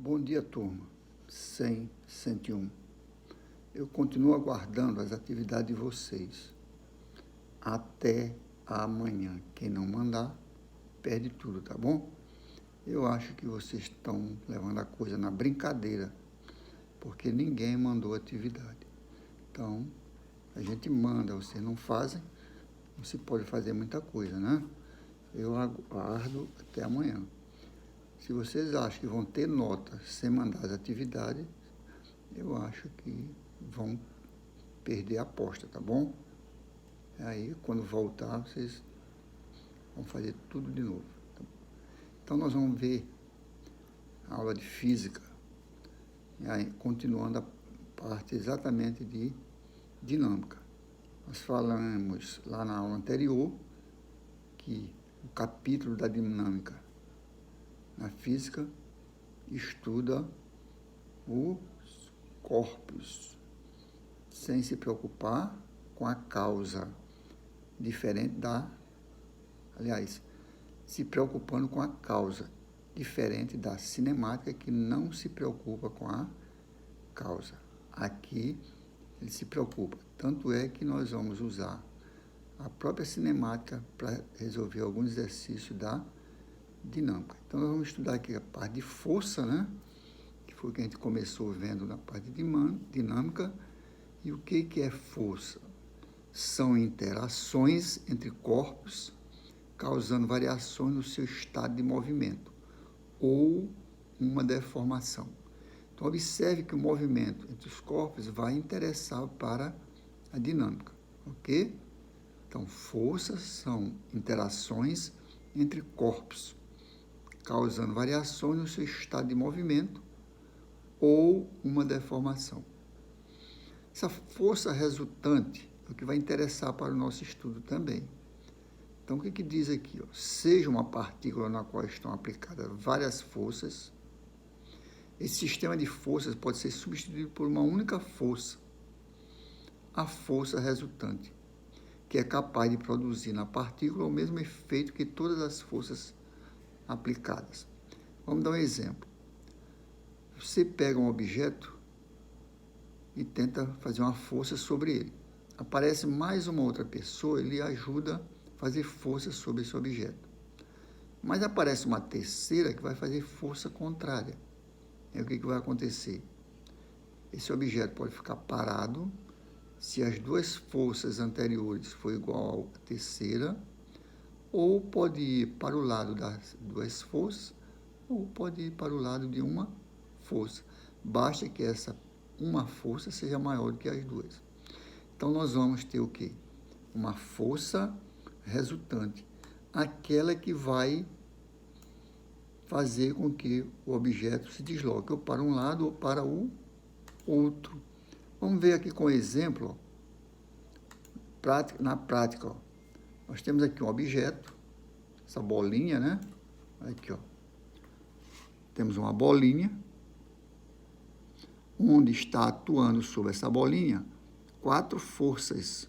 Bom dia, turma. 100, 101. Eu continuo aguardando as atividades de vocês. Até amanhã. Quem não mandar, perde tudo, tá bom? Eu acho que vocês estão levando a coisa na brincadeira, porque ninguém mandou atividade. Então, a gente manda, vocês não fazem, não se pode fazer muita coisa, né? Eu aguardo até amanhã. Se vocês acham que vão ter nota sem mandar as atividades, eu acho que vão perder a aposta, tá bom? Aí, quando voltar, vocês vão fazer tudo de novo. Então, nós vamos ver a aula de física, aí, continuando a parte exatamente de dinâmica. Nós falamos lá na aula anterior que o capítulo da dinâmica na física estuda os corpos, sem se preocupar com a causa, diferente se preocupando com a causa, diferente da cinemática, que não se preocupa com a causa. Aqui ele se preocupa, tanto é que nós vamos usar a própria cinemática para resolver alguns exercícios da dinâmica. Então, nós vamos estudar aqui a parte de força, né? Que foi o que a gente começou vendo na parte de dinâmica. E o que é força? São interações entre corpos, causando variações no seu estado de movimento, ou uma deformação. Então, observe que o movimento entre os corpos vai interessar para a dinâmica, ok? Então, forças são interações entre corpos, causando variações no seu estado de movimento ou uma deformação. Essa força resultante é o que vai interessar para o nosso estudo também. Então, o que diz aqui? Seja uma partícula na qual estão aplicadas várias forças, esse sistema de forças pode ser substituído por uma única força, a força resultante, que é capaz de produzir na partícula o mesmo efeito que todas as forças aplicadas. Vamos dar um exemplo. Você pega um objeto e tenta fazer uma força sobre ele. Aparece mais uma outra pessoa, ele ajuda a fazer força sobre esse objeto. Mas aparece uma terceira que vai fazer força contrária. E o que vai acontecer? Esse objeto pode ficar parado se as duas forças anteriores for igual à terceira, ou pode ir para o lado das duas forças, ou pode ir para o lado de uma força. Basta que essa uma força seja maior do que as duas. Então, nós vamos ter o quê? Uma força resultante, aquela que vai fazer com que o objeto se desloque ou para um lado ou para o outro. Vamos ver aqui com exemplo, na prática. Nós temos aqui um objeto, essa bolinha, né? Aqui, temos uma bolinha, onde está atuando sobre essa bolinha 4 forças.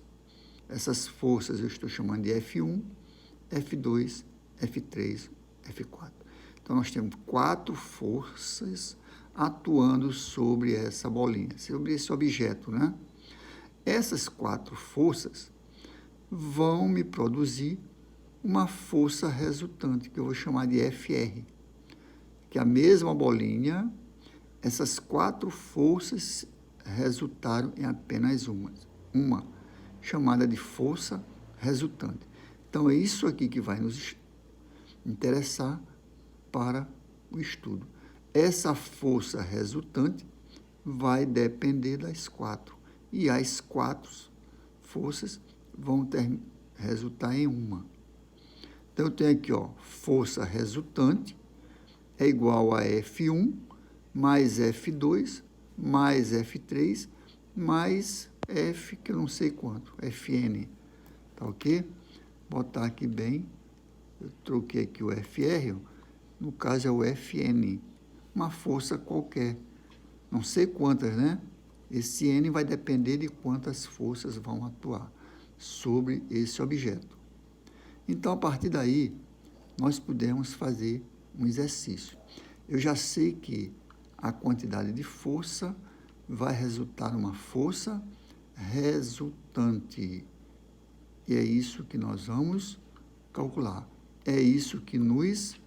Essas forças eu estou chamando de F1, F2, F3, F4. Então, nós temos 4 forças atuando sobre essa bolinha, sobre esse objeto, né? Essas 4 forças vão me produzir uma força resultante, que eu vou chamar de FR, que a mesma bolinha, essas 4 forças resultaram em apenas uma, chamada de força resultante. Então, é isso aqui que vai nos interessar para o estudo. Essa força resultante vai depender das 4, e as 4 forças vão resultar em uma. Então, eu tenho aqui, força resultante é igual a F1 mais F2 mais F3 mais F, que eu não sei quanto, Fn, tá ok? Botar aqui bem, eu troquei aqui o FR, no caso é o Fn, uma força qualquer, não sei quantas, né? Esse N vai depender de quantas forças vão atuar sobre esse objeto. Então, a partir daí, nós podemos fazer um exercício. Eu já sei que a quantidade de força vai resultar numa força resultante. E é isso que nós vamos calcular. É isso que nos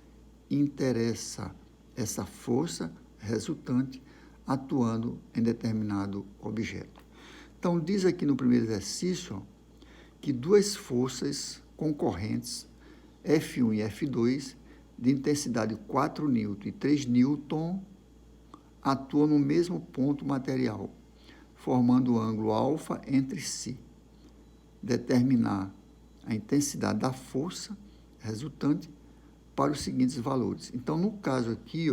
interessa, essa força resultante atuando em determinado objeto. Então, diz aqui no primeiro exercício que duas forças concorrentes, F1 e F2, de intensidade 4 N e 3 N, atuam no mesmo ponto material, formando o ângulo alfa entre si. Determinar a intensidade da força resultante para os seguintes valores. Então, no caso aqui,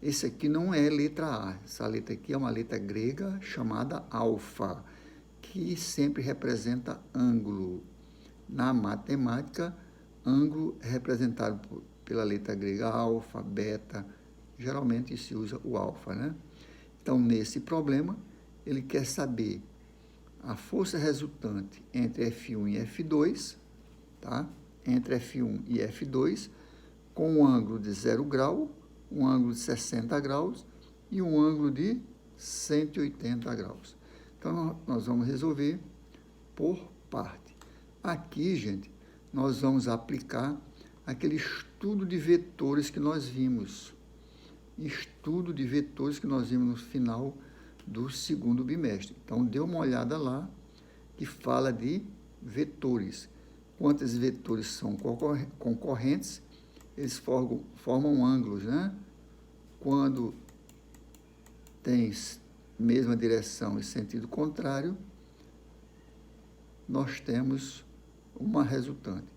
esse aqui não é letra A. Essa letra aqui é uma letra grega chamada alfa, que sempre representa ângulo. Na matemática, ângulo é representado pela letra grega alfa, beta, geralmente se usa o alfa, né? Então, nesse problema, ele quer saber a força resultante entre F1 e F2, tá? Entre F1 e F2, com um ângulo de 0 grau, um ângulo de 60 graus e um ângulo de 180 graus. Então, nós vamos resolver por parte. Aqui, gente, nós vamos aplicar aquele estudo de vetores que nós vimos. Estudo de vetores que nós vimos no final do segundo bimestre. Então, dê uma olhada lá, que fala de vetores. Quantos vetores são concorrentes, eles formam ângulos, né? Quando tem mesma direção e sentido contrário, nós temos uma resultante.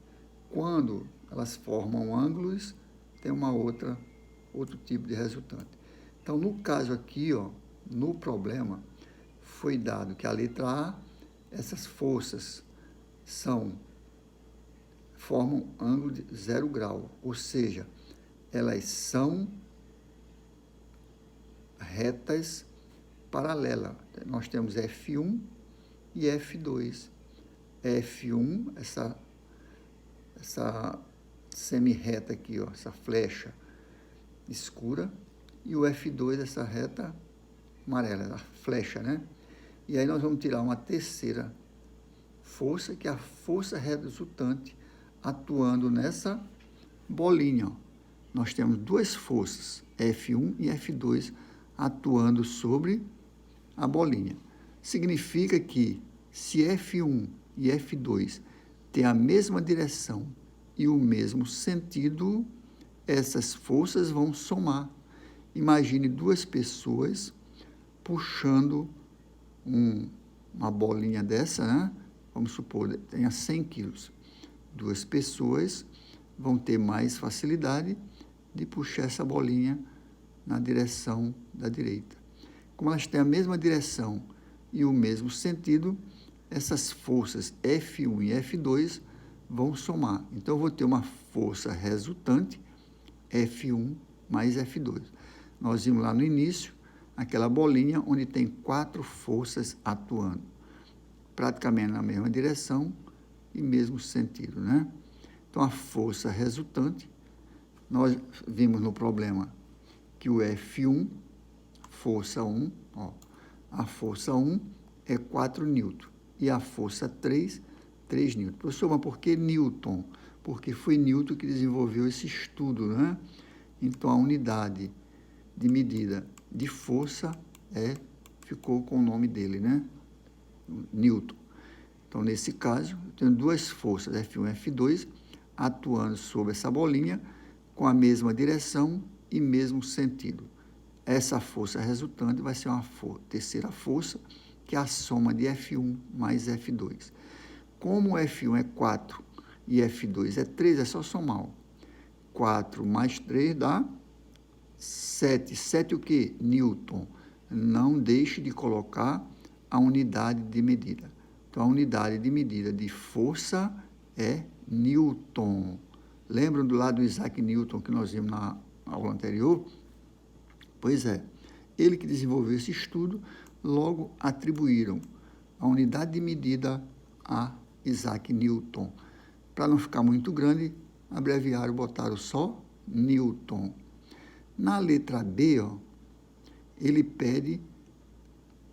Quando elas formam ângulos, tem outro tipo de resultante. Então, no caso aqui, no problema, foi dado que a letra A, essas forças formam ângulo de 0 grau, ou seja, elas são retas paralelas. Nós temos F1 e F2. F1, essa semi-reta aqui, essa flecha escura, e o F2, essa reta amarela, a flecha, né? E aí nós vamos tirar uma terceira força, que é a força resultante atuando nessa bolinha. Nós temos duas forças, F1 e F2, atuando sobre a bolinha. Significa que se F1 e F2 têm a mesma direção e o mesmo sentido, essas forças vão somar. Imagine duas pessoas puxando uma bolinha dessa, né? Vamos supor, tenha 100 quilos. Duas pessoas vão ter mais facilidade de puxar essa bolinha na direção da direita. Como elas têm a mesma direção e o mesmo sentido, essas forças F1 e F2 vão somar. Então, eu vou ter uma força resultante, F1 mais F2. Nós vimos lá no início, aquela bolinha onde tem 4 forças atuando, praticamente na mesma direção e mesmo sentido, né? Então, a força resultante, nós vimos no problema que o F1, força 1, a força 1 é 4 newton e a força 3 newton. Professor, mas por que Newton? Porque foi Newton que desenvolveu esse estudo, né? Então, a unidade de medida de força ficou com o nome dele, né? Newton. Então, nesse caso, eu tenho duas forças, F1 e F2, atuando sobre essa bolinha com a mesma direção e mesmo sentido. Essa força resultante vai ser uma terceira força, que é a soma de F1 mais F2. Como F1 é 4 e F2 é 3, é só somar. 4 mais 3 dá 7. 7 o quê? Newton. Não deixe de colocar a unidade de medida. Então, a unidade de medida de força é Newton. Lembram do lado do Isaac Newton que nós vimos na aula anterior? Pois é, ele que desenvolveu esse estudo, logo atribuíram a unidade de medida a Isaac Newton. Para não ficar muito grande, abreviaram, botaram só Newton. Na letra B, ele pede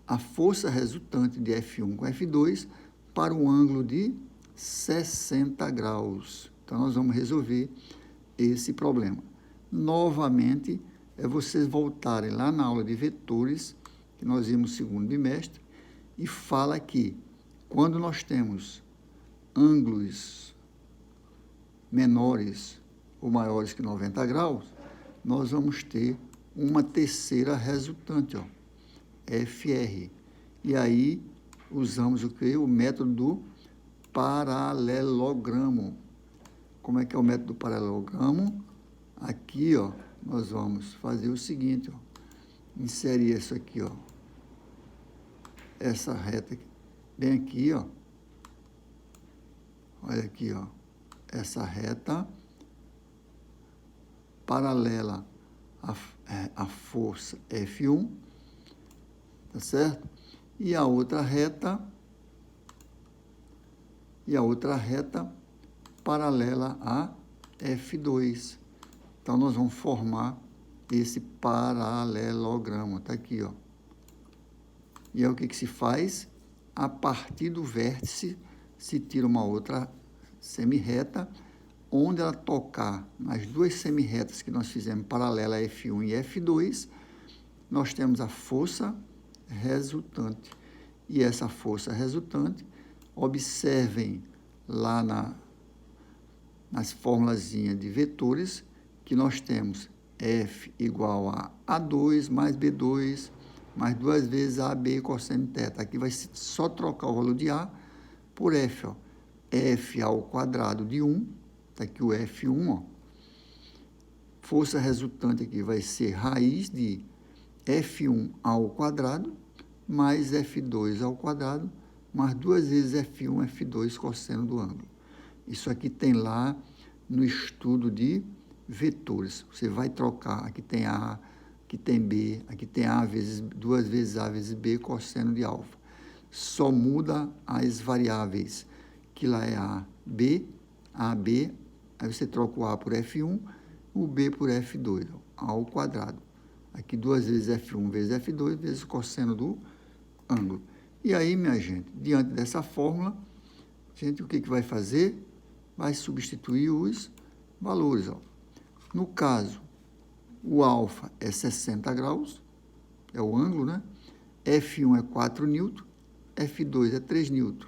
a força resultante de F1 com F2 para um ângulo de 60 graus. Então, nós vamos resolver esse problema. Novamente, é vocês voltarem lá na aula de vetores, que nós vimos no segundo bimestre, e fala que quando nós temos ângulos menores ou maiores que 90 graus, nós vamos ter uma terceira resultante, ó, FR. E aí, usamos o quê? O método do paralelogramo. Como é que é o método do paralelogramo? Aqui, ó, nós vamos fazer o seguinte, ó, inserir isso aqui, ó, essa reta bem aqui, ó, olha aqui, ó, essa reta paralela à força F1, tá certo? E a outra reta paralela a F2. Então, nós vamos formar esse paralelogramo, tá aqui, ó. E é o que se faz? A partir do vértice, se tira uma outra semirreta, onde ela tocar nas duas semirretas que nós fizemos paralela a F1 e F2, nós temos a força resultante. E essa força resultante, observem lá nas formulazinhas de vetores, que nós temos F igual a A2 mais B2, mais 2 vezes AB cosseno θ. Aqui vai só trocar o valor de A por F, ó. F ao quadrado de 1, está aqui o F1, ó. Força resultante aqui vai ser raiz de F1 ao quadrado mais F2 ao quadrado, mais 2 vezes F1, F2 cosseno do ângulo. Isso aqui tem lá no estudo de vetores. Você vai trocar, aqui tem A, aqui tem B, aqui tem A vezes 2 vezes A vezes B cosseno de alfa. Só muda as variáveis, que lá é A, B, AB, aí você troca o A por F1, o B por F2, ó, ao quadrado. Aqui 2 vezes F1 vezes F2 vezes o cosseno do ângulo. E aí, minha gente, diante dessa fórmula, a gente o que vai fazer? Vai substituir os valores, ó. No caso, o alfa é 60 graus, é o ângulo, né? F1 é 4 newton, F2 é 3 newton.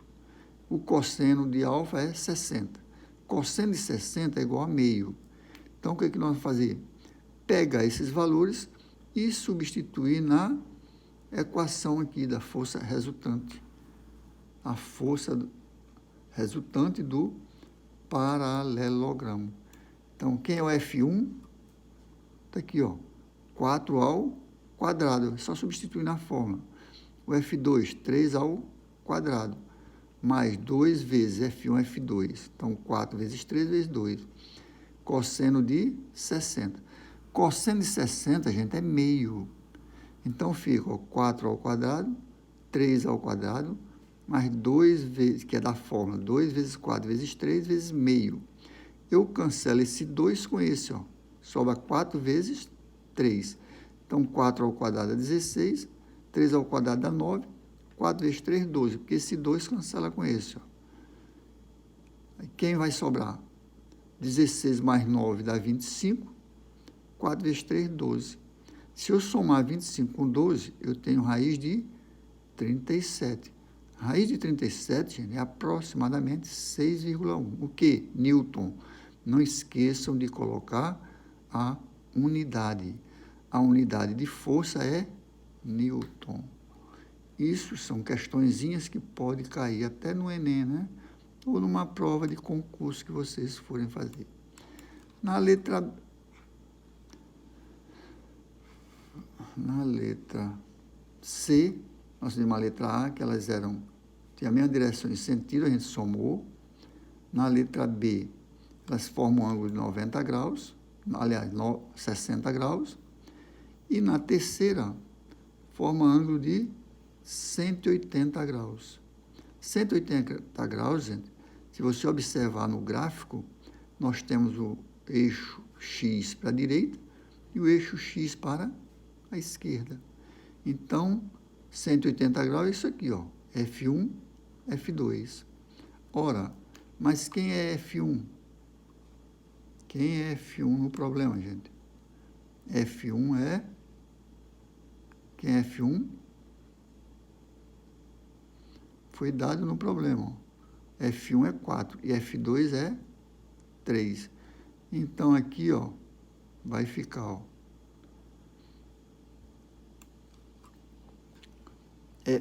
O cosseno de alfa é 60. Cosseno de 60 é igual a meio. Então, o que nós vamos fazer? Pegar esses valores e substituir na equação aqui da força resultante. A força resultante do paralelogramo. Então, quem é o F1? Está aqui, ó, 4 ao quadrado. É só substituir na fórmula. O F2, 3 ao quadrado. Mais 2 vezes F1, F2. Então, 4 vezes 3 vezes 2. Cosseno de 60. Cosseno de 60, gente, é meio. Então, fica, ó, 4 ao quadrado, 3 ao quadrado, mais 2 vezes, que é da fórmula, 2 vezes 4 vezes 3 vezes meio. Eu cancelo esse 2 com esse, ó. Sobra 4 vezes 3. Então, 4 ao quadrado é 16, 3 ao quadrado dá 9, 4 vezes 3, 12, porque esse 2 cancela com esse, ó. Aí, quem vai sobrar? 16 mais 9 dá 25, 4 vezes 3, 12. Se eu somar 25 com 12, eu tenho raiz de 37. Raiz de 37, gente, é aproximadamente 6,1. O que? Newton. Não esqueçam de colocar a unidade. A unidade de força é Newton. Isso são questõezinhas que podem cair até no Enem, né? Ou numa prova de concurso que vocês forem fazer. Na letra C, nós temos a letra A, que elas tinham a mesma direção e sentido, a gente somou. Na letra B, elas formam um ângulo de 90 graus, aliás, 60 graus. E na terceira, forma um ângulo de 180 graus. 180 graus, gente, se você observar no gráfico, nós temos o eixo X para a direita e o eixo X para a esquerda. Então, 180 graus é isso aqui, ó, F1, F2. Ora, mas quem é F1? Quem é F1 no problema, gente? F1 é... Quem é F1? Foi dado no problema. Ó. F1 é 4 e F2 é 3. Então, aqui, ó, vai ficar, ó,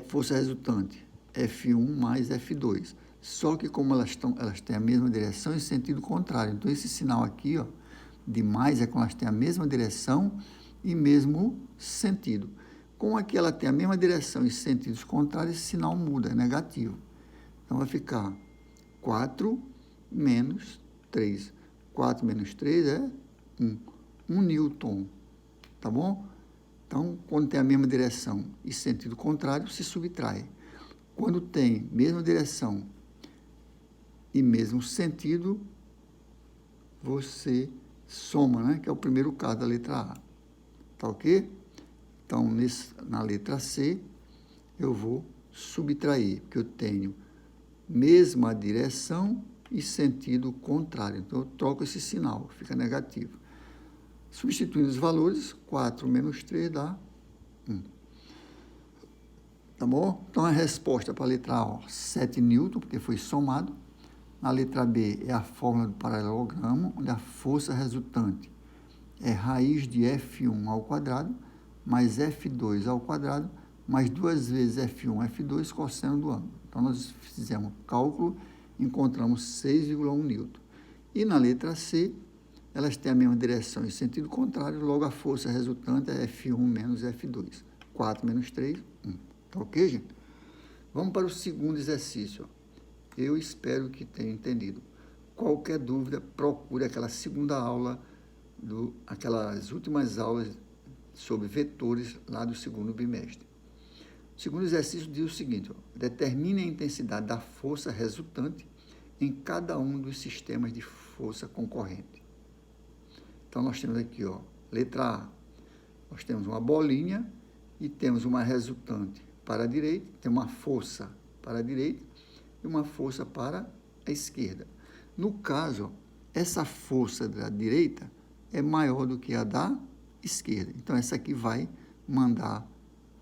força resultante, F1 mais F2. Só que como elas têm a mesma direção em sentido contrário. Então, esse sinal aqui, ó, de mais é quando elas têm a mesma direção e mesmo sentido. Como aqui ela tem a mesma direção e sentidos contrários, esse sinal muda, é negativo. Então, vai ficar 4 menos 3. 4 menos 3 é 1. 1 newton, tá bom? Então, quando tem a mesma direção e sentido contrário, se subtrai. Quando tem mesma direção e mesmo sentido, você soma, né? Que é o primeiro caso da letra A. Tá ok? Então, na letra C, eu vou subtrair, porque eu tenho mesma direção e sentido contrário. Então, eu troco esse sinal, fica negativo. Substituindo os valores, 4 menos 3 dá 1. Tá bom? Então, a resposta para a letra A, ó, 7 newton, porque foi somado. Na letra B é a fórmula do paralelogramo, onde a força resultante é raiz de F1 ao quadrado, mais F2 ao quadrado, mais 2 vezes F1, F2, cosseno do ângulo. Então, nós fizemos cálculo, encontramos 6,1 newton. E na letra C, elas têm a mesma direção e sentido contrário, logo a força resultante é F1 menos F2. 4 menos 3, 1. Tá ok, gente? Vamos para o segundo exercício. Eu espero que tenha entendido. Qualquer dúvida, procure aquela segunda aula, aquelas últimas aulas sobre vetores lá do segundo bimestre. O segundo exercício diz o seguinte, ó, determine a intensidade da força resultante em cada um dos sistemas de força concorrente. Então, nós temos aqui, ó, letra A, nós temos uma bolinha e temos uma resultante para a direita, tem uma força para a direita e uma força para a esquerda. No caso, essa força da direita é maior do que a da esquerda. Então, essa aqui vai mandar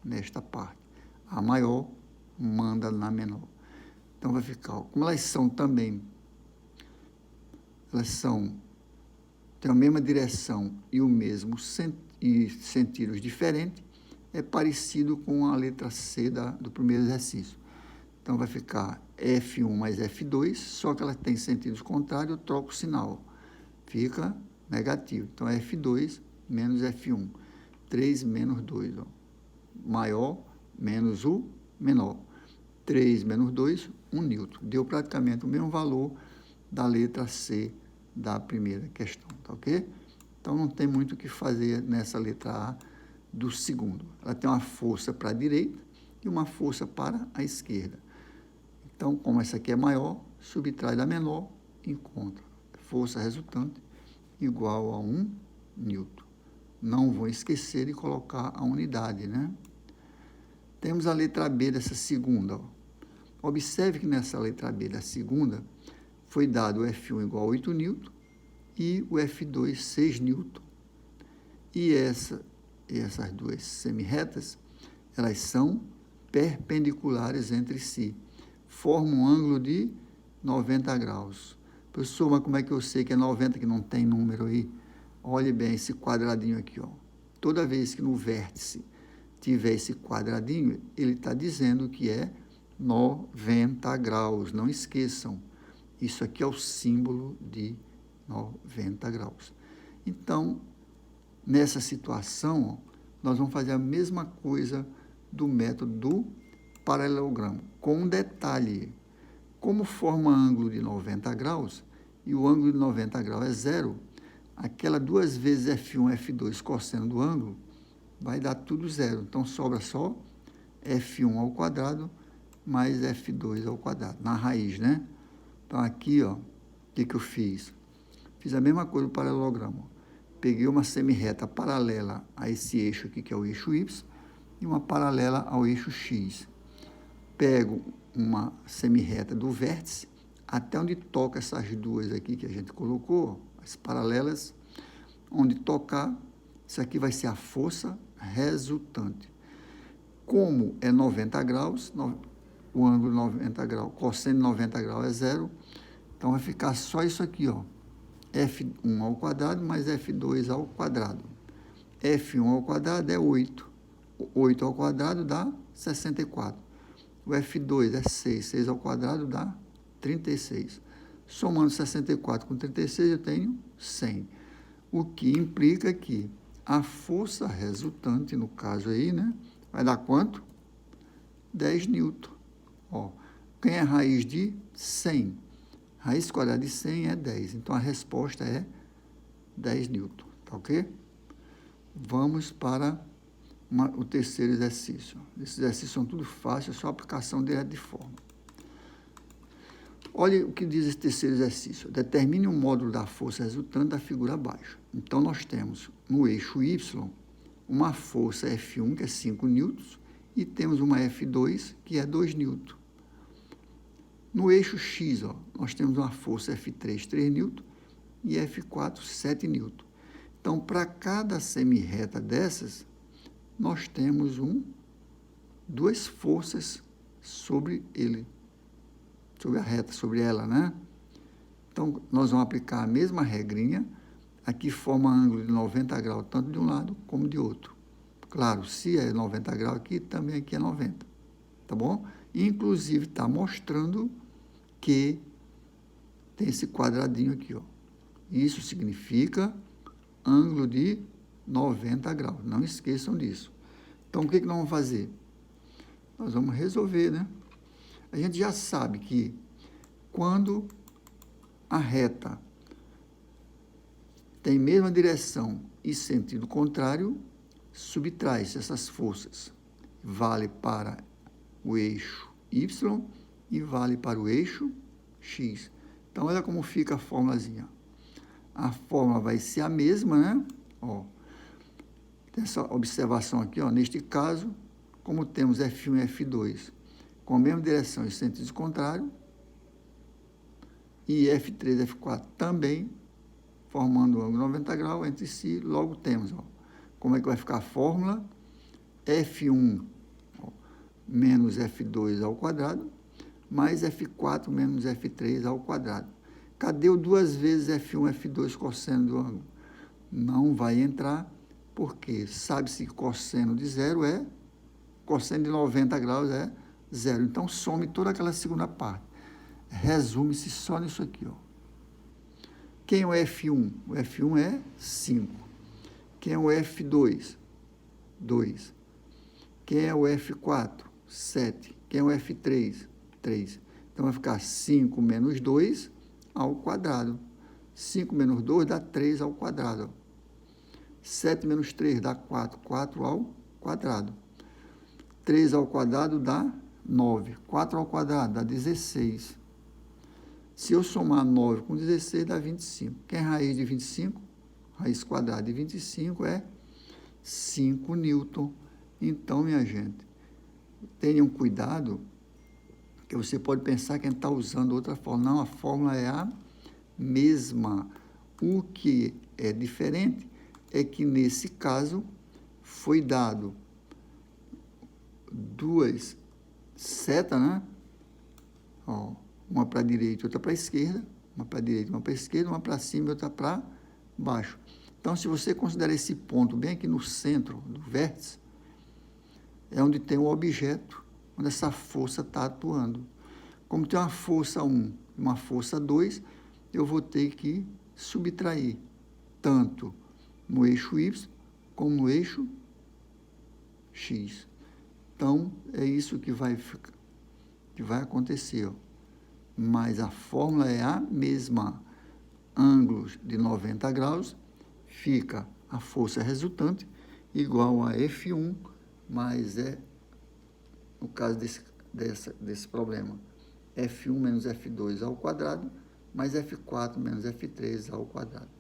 nesta parte. A maior manda na menor. Então, vai ficar, como elas são também, têm a mesma direção e o mesmo sentidos diferentes, é parecido com a letra C do primeiro exercício. Então, vai ficar F1 mais F2, só que ela tem sentidos contrários, eu troco o sinal. Fica negativo. Então, F2 menos F1. 3 menos 2. Ó. Maior menos o menor. 3 menos 2, 1 newton. Deu praticamente o mesmo valor da letra C da primeira questão. Tá ok? Então, não tem muito o que fazer nessa letra A do segundo. Ela tem uma força para a direita e uma força para a esquerda. Então, como essa aqui é maior, subtrai da menor, encontra força resultante igual a 1 newton. Não vou esquecer de colocar a unidade, né? Temos a letra B dessa segunda. Ó. Observe que nessa letra B da segunda foi dado o F1 igual a 8 newton e o F2 6 newton. E essas duas semirretas, elas são perpendiculares entre si. Formam um ângulo de 90 graus. Professor, mas como é que eu sei que é 90, que não tem número aí? Olhe bem esse quadradinho aqui, ó. Toda vez que no vértice tiver esse quadradinho, ele está dizendo que é 90 graus. Não esqueçam, isso aqui é o símbolo de 90 graus. Então, nessa situação, ó, nós vamos fazer a mesma coisa do método do paralelogramo, com um detalhe. Como forma ângulo de 90 graus, e o ângulo de 90 graus é zero, aquela 2 vezes F1, F2 cosseno do ângulo, vai dar tudo zero. Então, sobra só F1 ao quadrado mais F2 ao quadrado, na raiz, né? Então, aqui, ó, o que eu fiz? Fiz a mesma coisa do paralelogramo. Peguei uma semirreta paralela a esse eixo aqui, que é o eixo Y, e uma paralela ao eixo X. Pego uma semirreta do vértice até onde toca essas duas aqui que a gente colocou, as paralelas, onde tocar, isso aqui vai ser a força resultante. Como é 90 graus, o ângulo 90 graus, cosseno de 90 graus é zero, então vai ficar só isso aqui, ó, F1 ao quadrado mais F2 ao quadrado. F1 ao quadrado é 8. 8 ao quadrado dá 64. O F2 é 6. 6 ao quadrado dá 36. Somando 64 com 36, eu tenho 100. O que implica que a força resultante, no caso aí, né, vai dar quanto? 10 newton. Ó, quem é raiz de 100? Raiz quadrada de 100 é 10. Então, a resposta é 10 newton. Tá ok? Vamos para o terceiro exercício. Esses exercícios são tudo fácil, é só aplicação direta de fórmula. Olha o que diz esse terceiro exercício. Determine o módulo da força resultante da figura abaixo. Então, nós temos no eixo Y uma força F1, que é 5 newtons, e temos uma F2, que é 2 newtons. No eixo X, ó, nós temos uma força F3, 3 newtons, e F4, 7 newtons. Então, para cada semirreta dessas, nós temos duas forças sobre ele, sobre a reta, sobre ela, né? Então, nós vamos aplicar a mesma regrinha, aqui forma ângulo de 90 graus, tanto de um lado como de outro. Claro, se é 90 graus aqui, também aqui é 90, tá bom? Inclusive, está mostrando que tem esse quadradinho aqui, ó. Isso significa ângulo de 90 graus, não esqueçam disso. Então, o que nós vamos fazer? Nós vamos resolver, né? A gente já sabe que quando a reta tem mesma direção e sentido contrário, subtrai-se essas forças. Vale para o eixo Y e vale para o eixo X. Então, olha como fica a formulazinha. A fórmula vai ser a mesma, né? Ó, tem essa observação aqui, ó. Neste caso, como temos F1 e F2 com a mesma direção e sentido contrário, e F3 e F4 também, formando um ângulo 90 graus entre si, logo temos, ó, como é que vai ficar a fórmula? F1, ó, menos F2 ao quadrado, mais F4 menos F3 ao quadrado. Cadê o 2 vezes F1, F2 cosseno do ângulo? Não vai entrar, porque sabe-se que cosseno de zero é, cosseno de 90 graus é zero. Então, some toda aquela segunda parte. Resume-se só nisso aqui, ó. Quem é o F1? O F1 é 5. Quem é o F2? 2. Quem é o F4? 7. Quem é o F3? 3. Então, vai ficar 5 menos 2 ao quadrado. 5 menos 2 dá 3 ao quadrado. 7 menos 3 dá 4. 4 ao quadrado. 3 ao quadrado dá 9. 4 ao quadrado dá 16. Se eu somar 9 com 16, dá 25. Quem é raiz de 25? Raiz quadrada de 25 é 5 newton. Então, minha gente, tenham cuidado, que você pode pensar que a gente está usando outra fórmula. Não, a fórmula é a mesma. O que é diferente é que, nesse caso, foi dado duas setas, né? Ó, uma para a direita e outra para a esquerda, uma para a direita e uma para a esquerda, uma para cima e outra para baixo. Então, se você considerar esse ponto bem aqui no centro do vértice, é onde tem o objeto, onde essa força está atuando. Como tem uma força 1 e uma força 2, eu vou ter que subtrair tanto no eixo Y como no eixo X. Então, é isso que vai acontecer, ó. Mas a fórmula é a mesma. Ângulos de 90 graus, fica a força resultante igual a F1, mais no caso desse problema, F1 menos F2 ao quadrado, mais F4 menos F3 ao quadrado.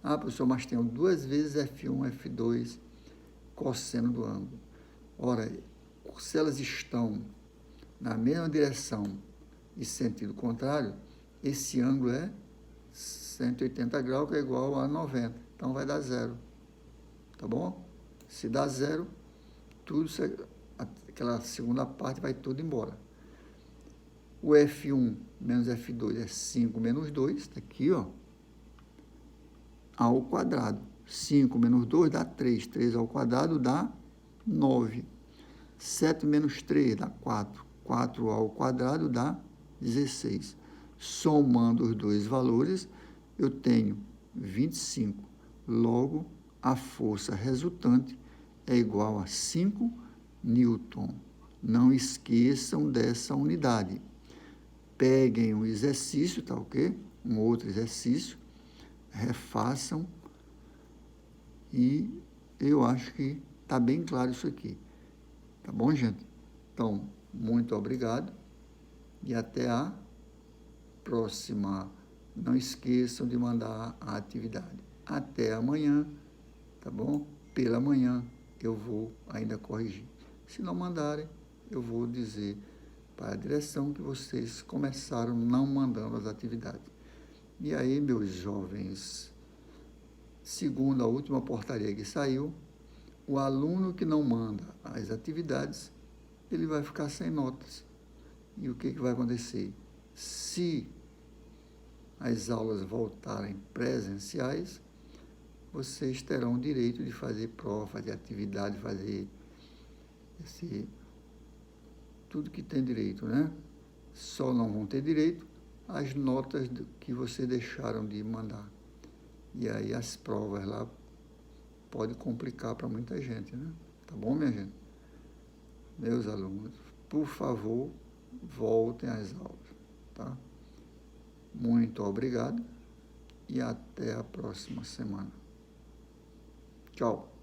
Ah, professor, mas tenho 2 vezes F1, F2, cosseno do ângulo. Ora, se elas estão na mesma direção e sentido contrário, esse ângulo é 180 graus, que é igual a 90. Então, vai dar zero. Tá bom? Se dá zero, tudo, aquela segunda parte vai tudo embora. O F1 menos F2 é 5 menos 2, está aqui, ó, ao quadrado. 5 menos 2 dá 3. 3 ao quadrado dá 9. 7 menos 3 dá 4. 4 ao quadrado dá 16. Somando os dois valores, eu tenho 25. Logo, a força resultante é igual a 5 newton. Não esqueçam dessa unidade. Peguem um exercício, tá ok? Um outro exercício, refaçam, e eu acho que está bem claro isso aqui. Tá bom, gente? Então, muito obrigado e até a próxima. Não esqueçam de mandar a atividade. Até amanhã, tá bom? Pela manhã eu vou ainda corrigir. Se não mandarem, eu vou dizer para a direção que vocês começaram não mandando as atividades. E aí, meus jovens, segundo a última portaria que saiu, o aluno que não manda as atividades, ele vai ficar sem notas. E o que vai acontecer? Se as aulas voltarem presenciais, vocês terão o direito de fazer prova, fazer atividade, fazer tudo que tem direito, né? Só não vão ter direito às notas que vocês deixaram de mandar. E aí as provas lá podem complicar para muita gente, né? Tá bom, minha gente? Meus alunos, por favor, voltem às aulas, tá? Muito obrigado e até a próxima semana. Tchau.